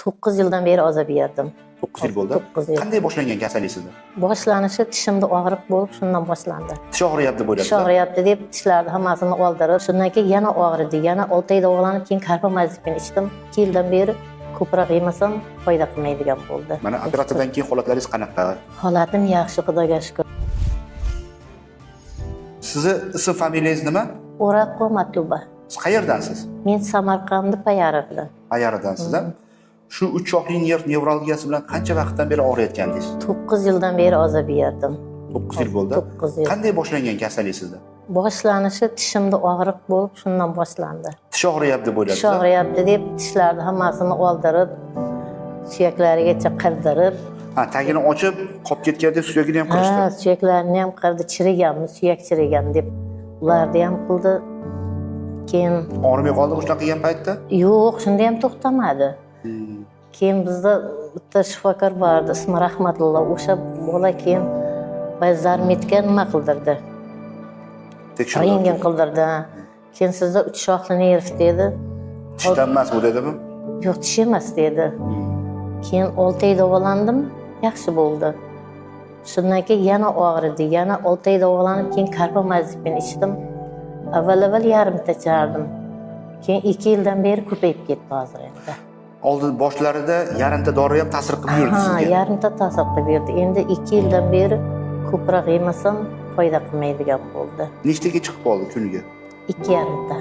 9 yildan beri azab yerdim. 9 yil bo'ldi. 9 yil. Qanday boshlangan kasallik sizda? Boshlanishi tishimda og'riq bo'lib, shundan boshlandi. Tish og'riyapti deb o'yladingiz. Tish og'riyapti deb tishlarni hammasini oldirib, shundan keyin yana og'ridi. Yana 6 oy davolanib, keyin karbamazepin ichdim. 2 yildan beri ko'proq yemasam foyda qilmaydigan bo'ldi. Mana operatsiyadan keyin holatlaringiz qanaqa? Holatim yaxshi, Xudoga shukr. Sizni ism familiyangiz nima? O'raqo Matluba. Siz qayerdansiz? Men Samarqandda Payariqdan. Payariqdansizda. Shu 3 shoxli nerv nevralgiyasi bilan qancha vaqtdan beri og'riyotgandingiz? 9 yildan beri azab yerdim. 9 yil bo'ldi. 9 yil. Qanday boshlangan kasallik sizda? Boshlanishi tishimda og'riq bo'lib, shundan boshlandi. Tish og'riyapti deb o'yladingiz. Tish og'riyapti deb tishlarni hammasini oldirib, suyaklarigacha qirdirib, tagini ochib, qolib ketganda suyagini ham qirishdi. ha, suyaklarini ham qirdi, chiriganmi, suyak chirigan deb ularni ham qildi. Keyin Og'rimay qoldi shunaqa qilgan paytda? yo'q, shunda ham to'xtamadi. Keyin bizda bitta shifokor bordi, ismi Rahmatulloh. O'sha bola keyin zarmitga nima qildirdi? Rentgen qildirdi. Keyin sizda 3 shoxli nerv dedi. Tishdan emas bu dedimi? Yo'q, tish emas dedi. Keyin 6 oy davolandim, yaxshi bo'ldi. Shundan keyin yana og'ridi, yana 6 oy davolanib, keyin karbamazepin ichdim. Avval yarimta ichardim. Keyin 2 yildan beri ko'payib ketdi hozir endi. Oldin boshlarida yarimta dori ham ta'sir qilib yurdi Ha, sizga. yarimta ta'sir qilib yurdi. Endi 2 yildan beri ko'proq yemasam foyda qilmaydigan bo'ldi. Nechtaga chiqib qoldi kuniga? 2,5ta.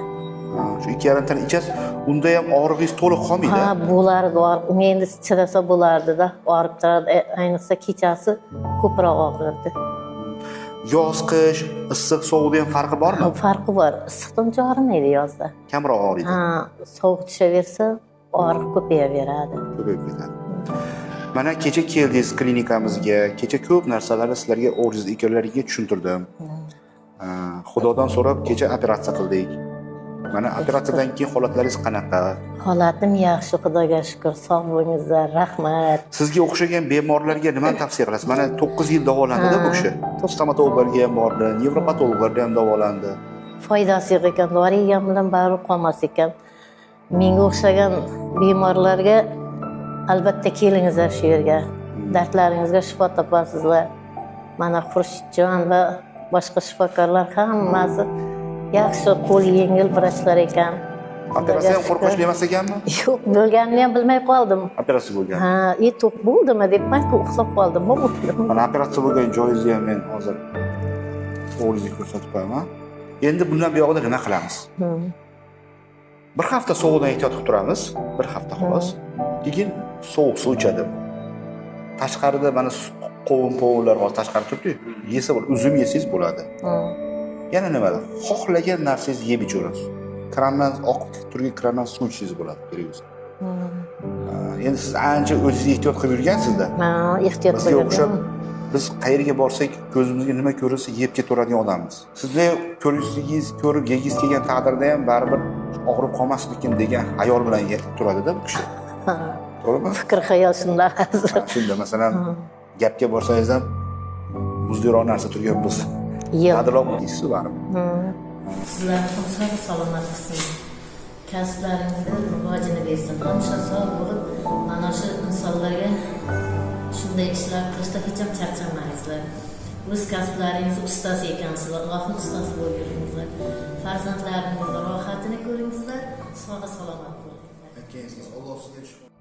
Shu 2,5 tani ichasiz, unda ham og'rig'ingiz to'liq qolmaydi. Ha, bo'lardi, unga endi chidasa bo'lardi-da, og'rib turadi. Ayniqsa kechasi ko'proq og'rirdi. Yoz, qish, issiq, sovuqda ham farqi bormi? Farqi bor. Issiqdan og'rimaydi yozda. Kamroq og'riydi. Ha, sovuq tushaversa, og'riq ko'payaveradi. Ko'payib ketadi. Mana kecha keldingiz klinikamizga, kecha ko'p narsalarni sizlarga o'zingiz ekanlaringiga tushuntirdim. Xudodan so'rab kecha operatsiya qildik. Mana operatsiyadan keyin holatlaringiz qanaqa? Holatim yaxshi, Xudoga shukr. Sog' bo'lingizlar, rahmat. Sizga o'xshagan bemorlarga nimani tavsiya qilasiz? Mana 9 yil davolandi-da bu kishi. Stomatologlarga ham bordi, nevropatologlarga ham davolandi. Foydasi yo'q ekan, dori yegan bilan baribir qolmas ekan. Menga o'xshagan bemorlarga albatta kelingizlar shu yerga. Dardlaringizga shifo topasizlar. Mana Xurshidjon va boshqa shifokorlar hammasi yaxshi, qo'l yengil vrachlar ekan. Operatsiya ham qo'rqinchli emas ekanmi? Yo'q, bo'lganini ham bilmay qoldim. Operatsiya bo'lgan. Ha, to'q bo'ldimi deb man uxlab qoldim. Mana operatsiya bo'lgan joyingizni ham men hozir o'g'lingizga ko'rsatib qo'yaman. Endi bundan buyog'ida nima qilamiz? Bir hafta sovuqdan ehtiyot qilib turamiz, bir hafta xolos. Keyin sovuq suv ichadi. Tashqarida mana qovun-povunlar hozir tashqarida turibdi. Yesa bir uzum yesangiz bo'ladi. Yana nima? Xohlagan narsangizni yeb ichaverasiz. Krandan oqib turgan krandan suv ichishingiz bo'ladi, kerak bo'lsa. Endi siz ancha o'zingiz ehtiyot qilib yurgansizda. Ha, ehtiyot Bizga o'xshab biz qayerga borsak, ko'zimizga nima ko'rinsa yeb ketaveradigan odammiz. Sizlar ko'rishingiz, ko'rib yegingiz kelgan taqdirda ham baribir og'rib qolmaslikin degan xayol bilan turadi-da bu kishi. To'g'rimi? Fikr xayol shunday hozir. Shunda masalan gapga borsangiz ham muzdiroq narsa turgan bo'lsa, dadaloq deysiz baribir. Sizlar sog' salomat bo'lsin. Kasblaringizda rivojini bersin. Hamisha sog' bo'lib, mana shu insonlarga shunday ishlar qilishda hech ham charchamangizlar. O'z kasblaringiz ustasi ekansizlar, Allohning ustasi bo'lib yuringizlar. Farzandlaringizni rohatini ko'ringizlar, sog' salomat bo'lingizlar. Alloh sizga